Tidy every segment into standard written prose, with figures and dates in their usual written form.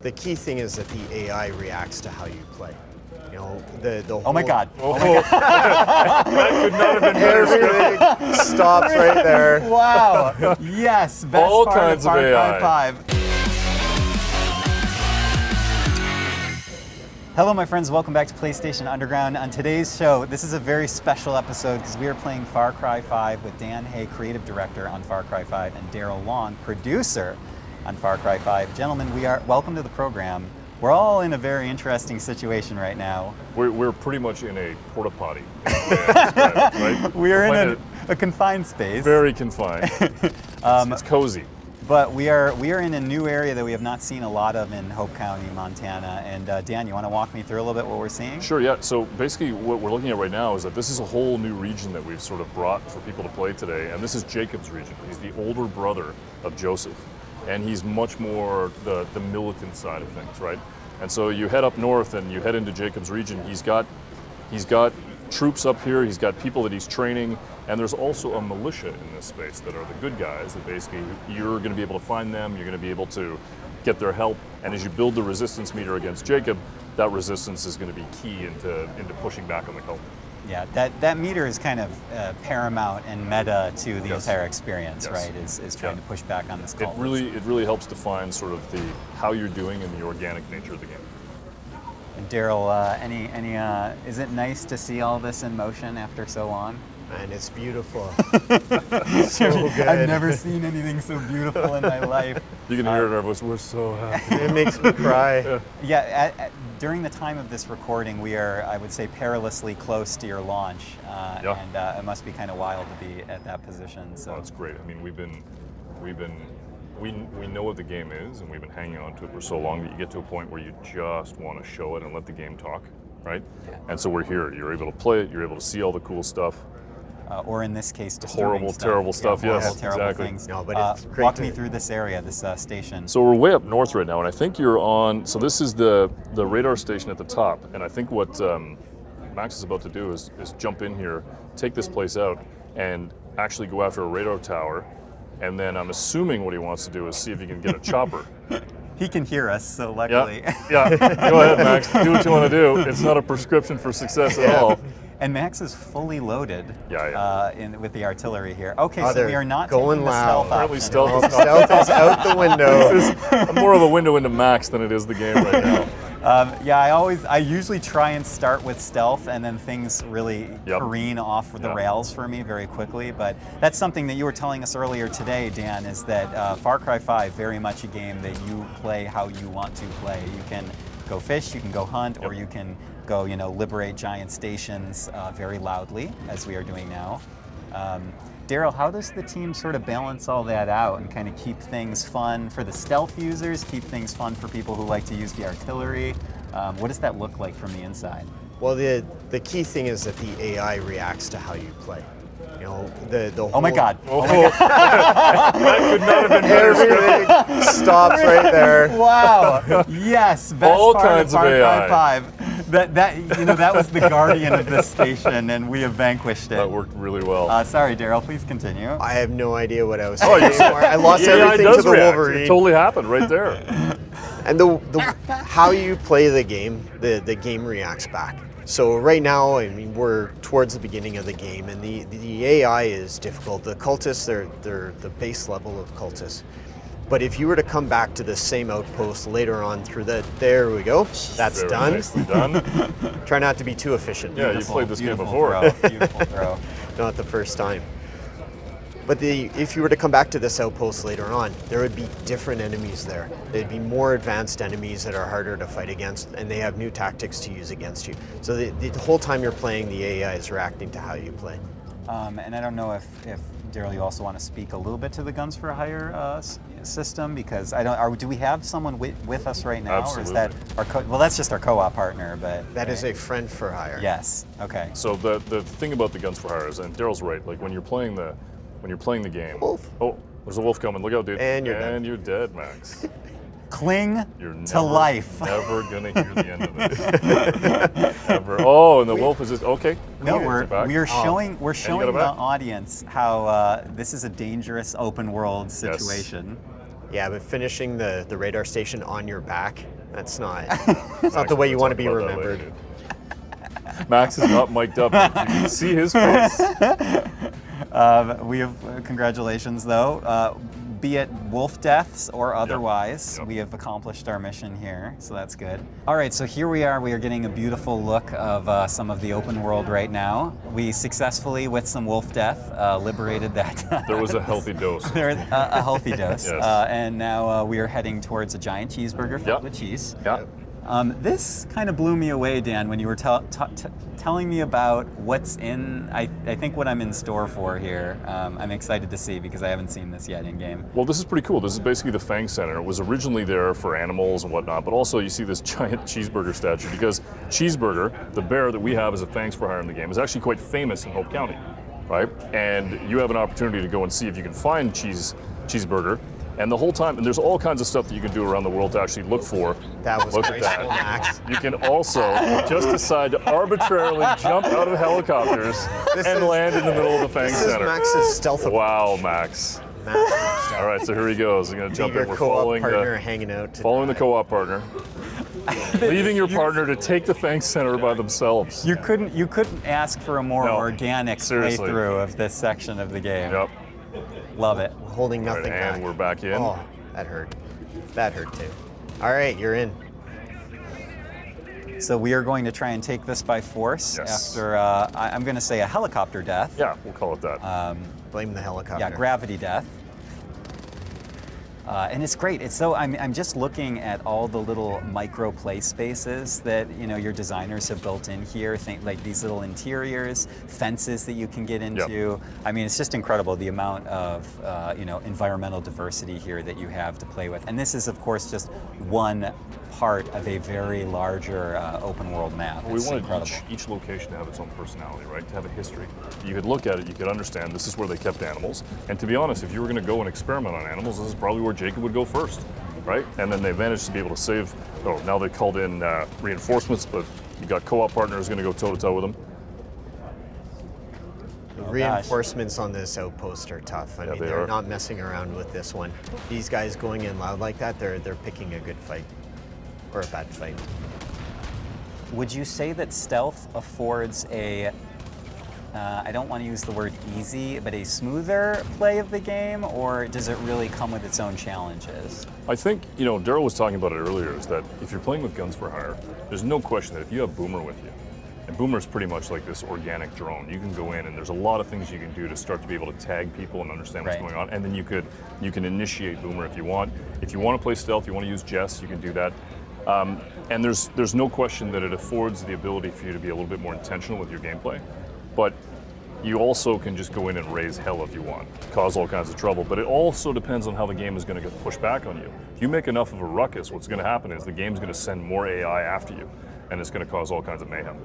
the key thing is that the AI reacts to how you play. You know, the whole... Oh my God. That could not have been better. Everything stops right there. Wow. Yes. Best All part kinds of of Far Cry AI. 5. Hello, my friends. Welcome back to PlayStation Underground. On today's show, this is a very special episode because we are playing Far Cry 5 with Dan Hay, creative director on Far Cry 5, and Daryl Long, producer on Far Cry 5. Gentlemen, welcome to the program. We're all in a very interesting situation right now. We're pretty much in a porta potty, right? We are in a confined space. Very confined. It's cozy. But we are in a new area that we have not seen a lot of in Hope County, Montana. And Dan, you want to walk me through a little bit what we're seeing? Sure, yeah. So basically what we're looking at right now is that this is a whole new region that we've sort of brought for people to play today. And this is Jacob's region. He's the older brother of Joseph. And he's much more the militant side of things, right? And so you head up north and you head into Jacob's region. He's got troops up here, he's got people that he's training, and there's also a militia in this space that are the good guys that basically you're going to be able to find them, you're going to be able to get their help, and as you build the resistance meter against Jacob, that resistance is going to be key into pushing back on the cult. Yeah, that meter is kind of paramount and meta to the entire experience, right? Is trying to push back on this cult. It really helps define sort of the how you're doing and the organic nature of the game. And Daryl, is it nice to see all this in motion after so long? Man, it's beautiful. So good. I've never seen anything so beautiful in my life. You can hear it in our voice. We're so happy. It makes me cry. Yeah, during the time of this recording, we are, I would say, perilously close to your launch, and it must be kind of wild to be at that position. So that's great. I mean, we know what the game is, and we've been hanging on to it for so long that you get to a point where you just want to show it and let the game talk, right? Yeah. And so we're here. You're able to play it. You're able to see all the cool stuff. Or in this case, horrible, terrible stuff. Yeah, yes, terrible exactly. Things. No, but it's great. Walk me through this area, this station. So we're way up north right now, and I think you're on. So this is the radar station at the top, and I think what Max is about to do is jump in here, take this place out, and actually go after a radar tower. And then I'm assuming what he wants to do is see if he can get a chopper. He can hear us, so luckily. Yeah. Go ahead, Max. Do what you want to do. It's not a prescription for success at all. And Max is fully loaded with the artillery here. Okay, so we are not going taking the loud. stealth option. Stealth is out the window. This is more of a window into Max than it is the game right now. I usually try and start with stealth, and then things really careen off the rails for me very quickly. But that's something that you were telling us earlier today, Dan, is that Far Cry 5 very much a game that you play how you want to play. You can go fish, you can go hunt, or you can go, liberate giant stations very loudly, as we are doing now. Daryl, how does the team sort of balance all that out and kind of keep things fun for the stealth users, keep things fun for people who like to use the artillery? What does that look like from the inside? Well, the key thing is that the AI reacts to how you play. You know, the whole... Oh my God. That could not have been better. Everything stops right there. Wow. Yes. Best All part kinds of Far of Cry AI. 5. That was the guardian of this station, and we have vanquished it. That worked really well. Sorry, Daryl. Please continue. I have no idea what I was saying anymore. I lost AI everything does to the react. Wolverine. It totally happened right there. And the how you play the game, the game reacts back. So right now, I mean, we're towards the beginning of the game, and the AI is difficult. The cultists, they're the base level of cultists. But if you were to come back to the same outpost later on through there we go. That's Very done. nicely done. Try not to be too efficient. Yeah, you played this game before. Beautiful throw. Not the first time. But if you were to come back to this outpost later on, there would be different enemies there. There'd be more advanced enemies that are harder to fight against, and they have new tactics to use against you. So the whole time you're playing, the AI is reacting to how you play. And I don't know if Daryl, you also want to speak a little bit to the Guns for Hire system, because do we have someone with us right now? Absolutely. Or is that well, that's just our co-op partner, but That is a friend for hire. Yes. Okay. So the thing about the Guns for Hire is, and Daryl's right, like when you're playing the game. Wolf. Oh, there's a wolf coming. Look out, dude. And you're dead. And you're dead, Max. Cling You're to life. Never gonna hear the end of it. Ever. Oh, and the wolf is just okay. No, Cool. we're showing the back. audience how this is a dangerous open world situation. Yeah, but finishing the radar station on your back That's not. It's not the way you want to be remembered. Max is not mic'd up. You can see his face. We have congratulations, though. Be it wolf deaths or otherwise, Yep. we have accomplished our mission here, so that's good. All right, so here we are. We are getting a beautiful look of some of the open world right now. We successfully, with some wolf death, liberated that. There was a healthy dose. A healthy dose. Yes. And now we are heading towards a giant cheeseburger filled Yep. with cheese. Yeah. This kind of blew me away, Dan, when you were telling me about what's in, I think what I'm in store for here. I'm excited to see because I haven't seen this yet in game. Well, this is pretty cool. This is basically the Fang Center. It was originally there for animals and whatnot, but also you see this giant cheeseburger statue because Cheeseburger, the bear that we have as a Fangs for Hire in the game, is actually quite famous in Hope County, right? And you have an opportunity to go and see if you can find Cheeseburger. And the whole time, and there's all kinds of stuff that you can do around the world to actually look for. That was Look at graceful, that. Max. You can also just decide to arbitrarily jump out of helicopters and land in the middle of the Fang This is Center. Max's stealth approach. Wow, Max. All right, so here he goes. I'm going to jump Your in. We're co-op following partner the hanging out. following the co-op partner, leaving your partner to take the Fang Center by themselves. You couldn't ask for a more No, organic seriously. playthrough of this section of the game. Yep. Love it. Holding All right, nothing back. and we're back in. Oh, that hurt. That hurt too. All right, you're in. So we are going to try and take this by force Yes. after, I'm going to say a helicopter death. Yeah, we'll call it that. Blame the helicopter. Yeah, gravity death. And it's great. It's so I'm just looking at all the little micro play spaces that your designers have built in here. Think like these little interiors, fences that you can get into. I mean, it's just incredible the amount of environmental diversity here that you have to play with. And this is, of course, just one part of a very larger open world map. We It's wanted incredible. each location to have its own personality, right? To have a history. You could look at it, you could understand this is where they kept animals. And to be honest, if you were going to go and experiment on animals, this is probably where Jacob would go first, right? And then they managed to be able to save. Oh, now they called in reinforcements, but you got co-op partners going to go toe-to-toe with them. The reinforcements on this outpost are tough. I mean, they they're are. not messing around with this one. These guys going in loud like that, they're picking a good fight or a bad fight. Would you say that stealth affords a, I don't want to use the word easy, but a smoother play of the game, or does it really come with its own challenges? I think, Daryl was talking about it earlier, is that if you're playing with Guns for Hire, there's no question that if you have Boomer with you, and Boomer's pretty much like this organic drone, you can go in and there's a lot of things you can do to start to be able to tag people and understand what's going on, and then you can initiate Boomer if you want. If you want to play stealth, you want to use Jess, you can do that. And there's no question that it affords the ability for you to be a little bit more intentional with your gameplay, but you also can just go in and raise hell if you want, cause all kinds of trouble, but it also depends on how the game is going to get pushed back on you. If you make enough of a ruckus, what's going to happen is the game's going to send more AI after you, and it's going to cause all kinds of mayhem.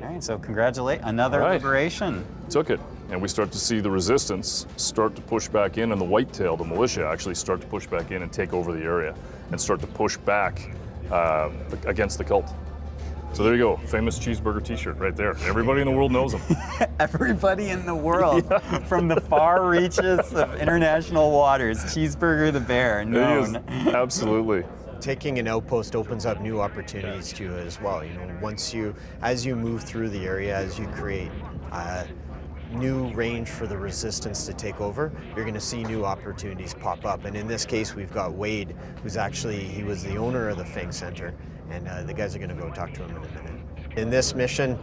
All right, so congratulate another All right. liberation. Took it, and we start to see the resistance start to push back in, and the whitetail, the militia, actually start to push back in and take over the area and start to push back against the cult. So there you go, famous cheeseburger T-shirt right there. Everybody in the world knows him. Everybody in the world, from the far reaches of international waters, Cheeseburger the bear, It is. known. Absolutely. Taking an outpost opens up new opportunities to you as well. As you move through the area, as you create new range for the resistance to take over, you're going to see new opportunities pop up. And in this case, we've got Wade, he was the owner of the Fang Center, and the guys are going to go talk to him in a minute. In this mission,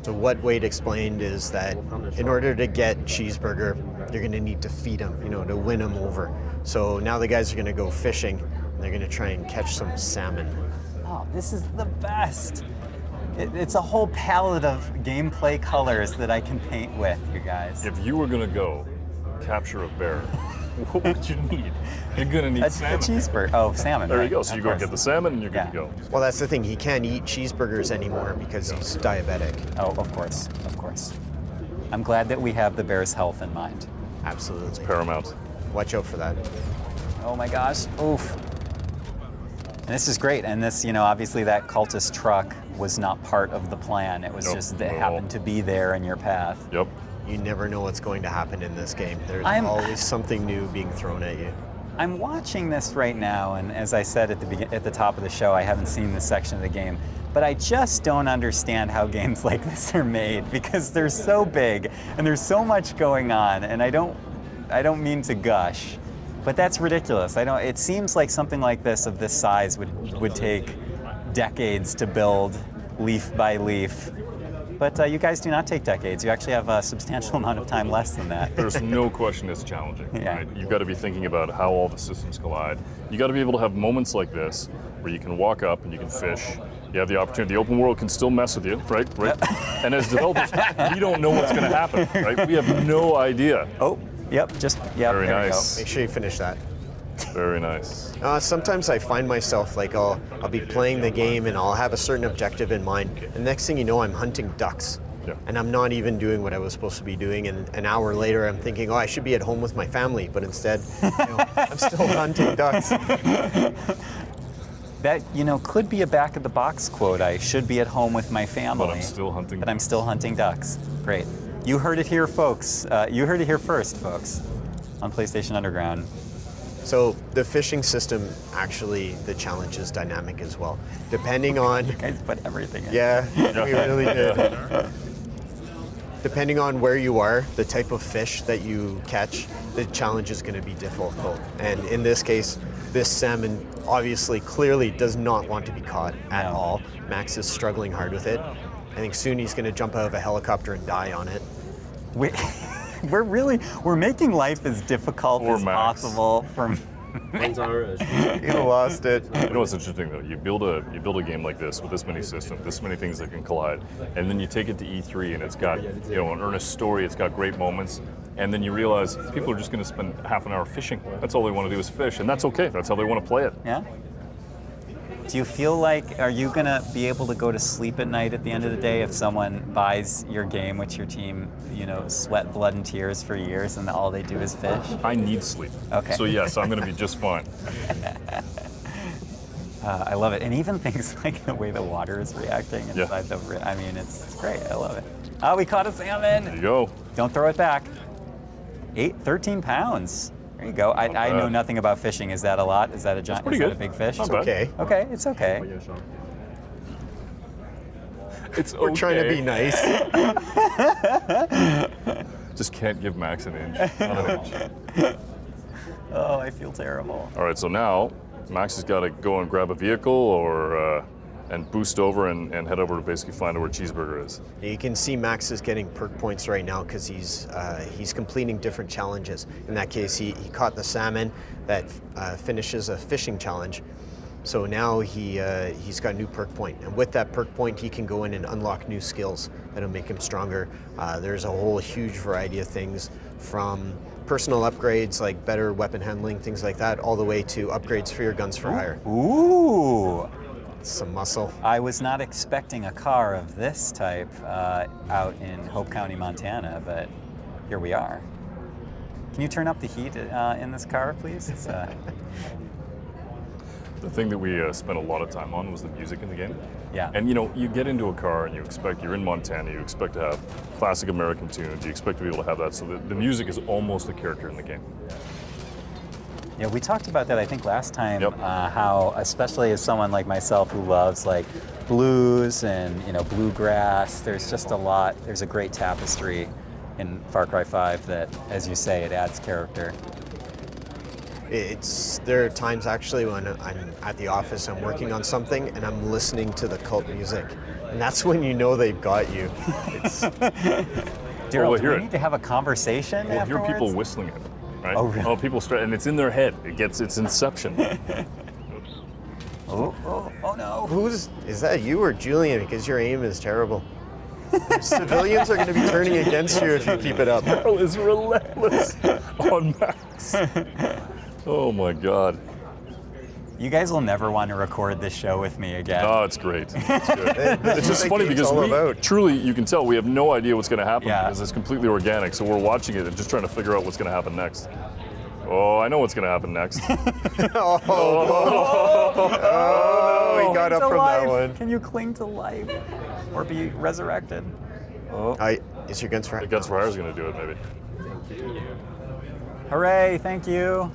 so what Wade explained is that in order to get Cheeseburger, you're going to need to feed him, to win him over. So now the guys are going to go fishing, and they're going to try and catch some salmon. Oh, this is the best. It's a whole palette of gameplay colors that I can paint with, you guys. If you were going to go capture a bear, what would you need? You're going to need A salmon. cheeseburger. Oh, salmon. There right, you go. So of you go course. get the salmon and you're good to go. Well, that's the thing. He can't eat cheeseburgers anymore because he's diabetic. Oh, of course, of course. I'm glad that we have the bear's health in mind. Absolutely. Paramount. Watch out for that. Oh my gosh, oof. And this is great, and this, obviously that cultist truck was not part of the plan. It was Nope, just, not it at all. happened to be there in your path. Yep. You never know what's going to happen in this game. There's I'm- always something new being thrown at you. I'm watching this right now, and as I said at the top of the show, I haven't seen this section of the game, but I just don't understand how games like this are made, because they're so big and there's so much going on, and I don't mean to gush, but that's ridiculous. It seems like something like this of this size would take decades to build, leaf by leaf. But you guys do not take decades. You actually have a substantial amount of time less than that. There's no question it's challenging. Yeah. Right? You've got to be thinking about how all the systems collide. You got to be able to have moments like this where you can walk up and you can fish. You have the opportunity. The open world can still mess with you, right? And as developers, we don't know what's going to happen, right? We have no idea. Oh, yep. Very nice. Make sure you finish that. Very nice. Sometimes I find myself like I'll be playing the game and I'll have a certain objective in mind, and next thing you know, I'm hunting ducks. Yeah. And I'm not even doing what I was supposed to be doing, and an hour later I'm thinking, oh, I should be at home with my family, but instead, I'm still hunting ducks. That, could be a back of the box quote. I should be at home with my family. But I'm still hunting But I'm still hunting ducks. Great. You heard it here, folks. You heard it here first, folks, on PlayStation Underground. So the fishing system, actually, the challenge is dynamic as well. Depending on... You guys put everything in. Yeah, we really did. Depending on where you are, the type of fish that you catch, the challenge is going to be difficult. And in this case, this salmon obviously clearly does not want to be caught at all. Max is struggling hard with it. I think soon he's going to jump out of a helicopter and die on it. We're making life as difficult Poor as Max. possible for You lost it. You know what's interesting though? You build a game like this with this many systems, this many things that can collide, and then you take it to E3 and it's got an earnest story, it's got great moments, and then you realize people are just going to spend half an hour fishing. That's all they want to do is fish, and that's okay. That's how they want to play it. Yeah? Do you feel like, are you going to be able to go to sleep at night at the end of the day if someone buys your game, which your team, sweat, blood, and tears for years, and all they do is fish? I need sleep. Okay. So yes, I'm going to be just fine. I love it. And even things like the way the water is reacting inside it's great. I love it. Oh, we caught a salmon. There you go. Don't throw it back. 13 pounds. There you go. I know nothing about fishing. Is that a lot? Is that a giant? Is that a big fish? Not bad. Okay. Okay, it's okay. It's We're trying to be nice. Just can't give Max an inch. Not an inch. Oh, I feel terrible. All right, so now Max has got to go and grab a vehicle and boost over and head over to basically find out where Cheeseburger is. You can see Max is getting perk points right now because he's completing different challenges. In that case, he caught the salmon that finishes a fishing challenge. So now he's got a new perk point, and with that perk point, he can go in and unlock new skills that'll make him stronger. There's a whole huge variety of things, from personal upgrades like better weapon handling, things like that, all the way to upgrades for your guns for hire. Ooh. Some muscle. I was not expecting a car of this type out in Hope County, Montana, but here we are. Can you turn up the heat in this car, please? It's, The thing that we spent a lot of time on was the music in the game. Yeah. And you get into a car and you're in Montana, you expect to have classic American tunes, you expect to be able to have that, so the music is almost a character in the game. Yeah, we talked about that, I think, last time, how, especially as someone like myself who loves like blues and bluegrass, there's just a lot, there's a great tapestry in Far Cry 5 that, as you say, it adds character. There are times actually when I'm at the office, I'm working on something, and I'm listening to the cult music, and that's when you know they've got you. Daryl, do we need to have a conversation We'll afterwards? hear people whistling it, right? Oh, really? People start, and it's in their head. It's Inception. Oh no. Is that you or Julian? Because your aim is terrible. Civilians are going to be turning against you if you keep it up. Daryl is relentless on Max. Oh my God. You guys will never want to record this show with me again. Oh, it's great. It's good. It's just funny because truly, you can tell we have no idea what's going to happen because it's completely organic. So we're watching it and just trying to figure out what's going to happen next. Oh, I know what's going to happen next. Oh, he got up from that one. Can you cling to life or be resurrected? Oh. Is your guns for hire? The Guns for Hire is going to do it, maybe. Hooray, thank you.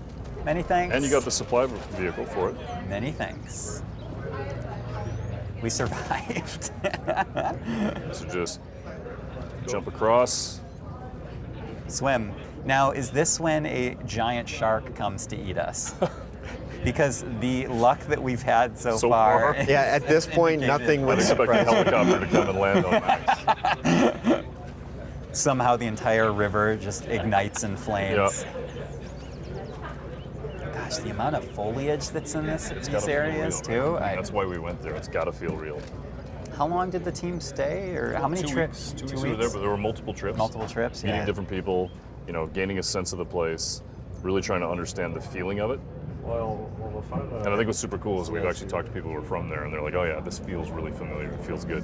Many thanks. And you got the supply vehicle for it. Many thanks. We survived. So just jump across. Swim. Now, is this when a giant shark comes to eat us? Because the luck that we've had so far. Yeah, at this point, nothing would I'd expect a surprise me. helicopter to come and land on Max. Somehow the entire river just ignites in flames. Yep. Gosh, the amount of foliage that's in these Gotta feel areas real. too. That's why we went there. It's got to feel real. How long did the team stay, or how many 2 trips? weeks. 2 weeks we were there, but there were multiple trips. Multiple trips. Meeting Yeah. different people, you know, gaining a sense of the place, really trying to understand the feeling of it. And I think what's super cool is we've actually talked to people who are from there, and they're like, "Oh yeah, this feels really familiar. It feels good."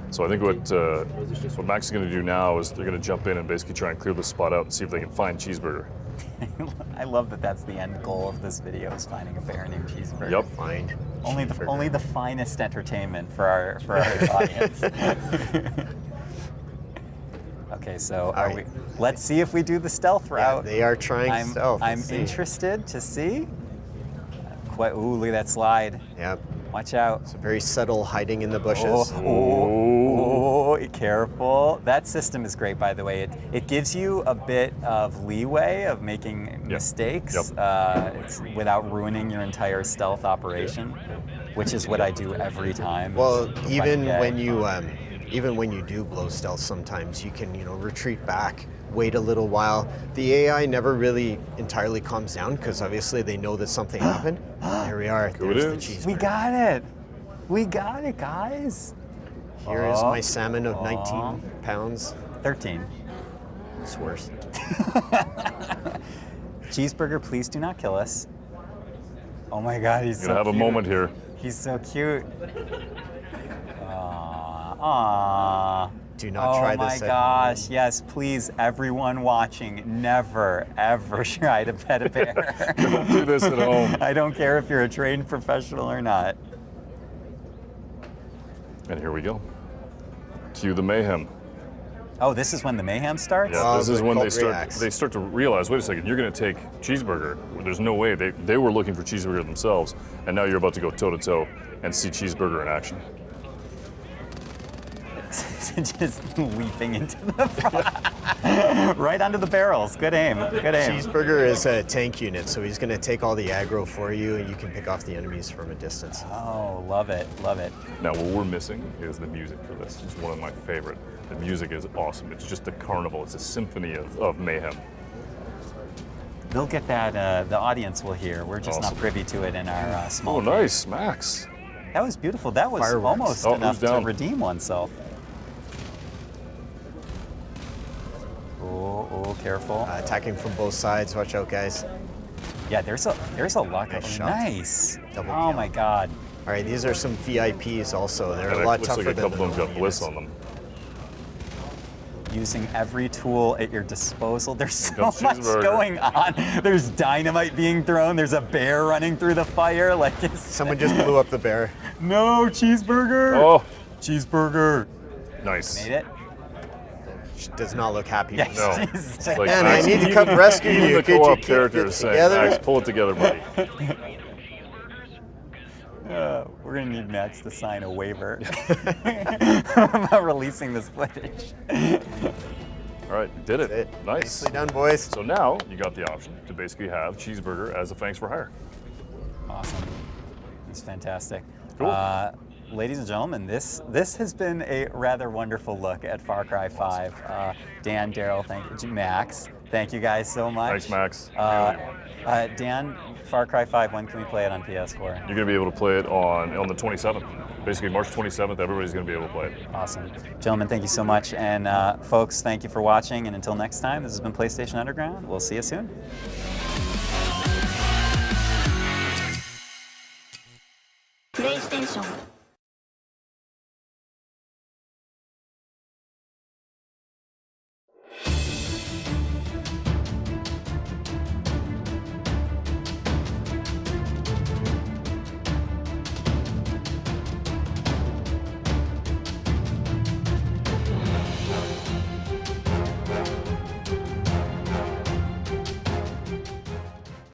So I think what Max is going to do now is they're going to jump in and basically try and clear the spot out and see if they can find Cheeseburger. I love that that's the end goal of this video, is finding a bear named Cheeseburger. Yep. Find Only the finest entertainment for our audience. Okay, so All right. let's see if we do the stealth Yeah, route. they are trying I'm, stealth. I'm Let's see. interested to see. Ooh, look at that slide. Yep. Watch out. It's very subtle, hiding in the bushes. Oh, careful. That system is great, by the way. It gives you a bit of leeway of making mistakes it's without ruining your entire stealth operation, which is what I do every time. Well, if I even get- when you do blow stealth, sometimes you can retreat back, wait a little while. The AI never really entirely calms down because obviously they know that something happened. There we are. Who it There's the is? cheeseburger. We got it. We got it, guys. Here is my salmon of 19 pounds. 13. It's worse. Cheeseburger, please do not kill us. Oh my God, he's You're so going to have a cute. moment here. He's so cute. Aww. Do not try Oh my this. gosh, yes, please, everyone watching, never, ever try to pet a bear. Don't do this at home. I don't care if you're a trained professional or not. And here we go. Cue the mayhem. Oh, this is when the mayhem starts? Yeah, Oh, this is the when cult reacts. they start to realize, wait a second, you're going to take Cheeseburger. There's no way. They were looking for Cheeseburger themselves, and now you're about to go toe-to-toe and see Cheeseburger in action. Just leaping into the front. Right onto the barrels. Good aim. Good aim. Cheeseburger is a tank unit, so he's going to take all the aggro for you, and you can pick off the enemies from a distance. Oh, love it. Love it. Now, what we're missing is the music for this. It's one of my favorite. The music is awesome. It's just a carnival. It's a symphony of mayhem. They'll get that, the audience will hear. We're just Awesome. not privy to it in our small Oh, nice, Max. That was beautiful. That was Fireworks. almost Oh, enough who's down? to redeem oneself. Oh, careful. Attacking from both sides. Watch out, guys. Yeah, there's a lot Nice of shot. Nice. Double Oh kill. my God. All right, these are some VIPs also. They're And a it lot looks tougher like a than couple of the them got normal bliss units. on them. Using every tool at your disposal. There's so comes much Cheeseburger. going on. There's dynamite being thrown. There's a bear running through the fire. Like it's Someone just blew up the bear. no cheeseburger. Oh, Cheeseburger. nice. Made it. She does not look happy. Yeah, with No. this. she's- Like, Man, Max, I need to even- come rescue even you. the Could you co-op keep character it is saying, together? Max, pull it together, buddy. We're gonna need Max to sign a waiver about releasing this footage. All right, you did it. That's it. Nice. Nicely done, boys. So now you got the option to basically have Cheeseburger as a thanks for hire. Awesome. It's fantastic. Cool. Ladies and gentlemen, this has been a rather wonderful look at Far Cry 5. Dan, Daryl, thank you. Max, thank you guys so much. Thanks, Max. Dan, Far Cry 5, when can we play it on PS4? You're going to be able to play it on the 27th. Basically, March 27th, everybody's going to be able to play it. Awesome. Gentlemen, thank you so much. And folks, thank you for watching. And until next time, this has been PlayStation Underground. We'll see you soon. PlayStation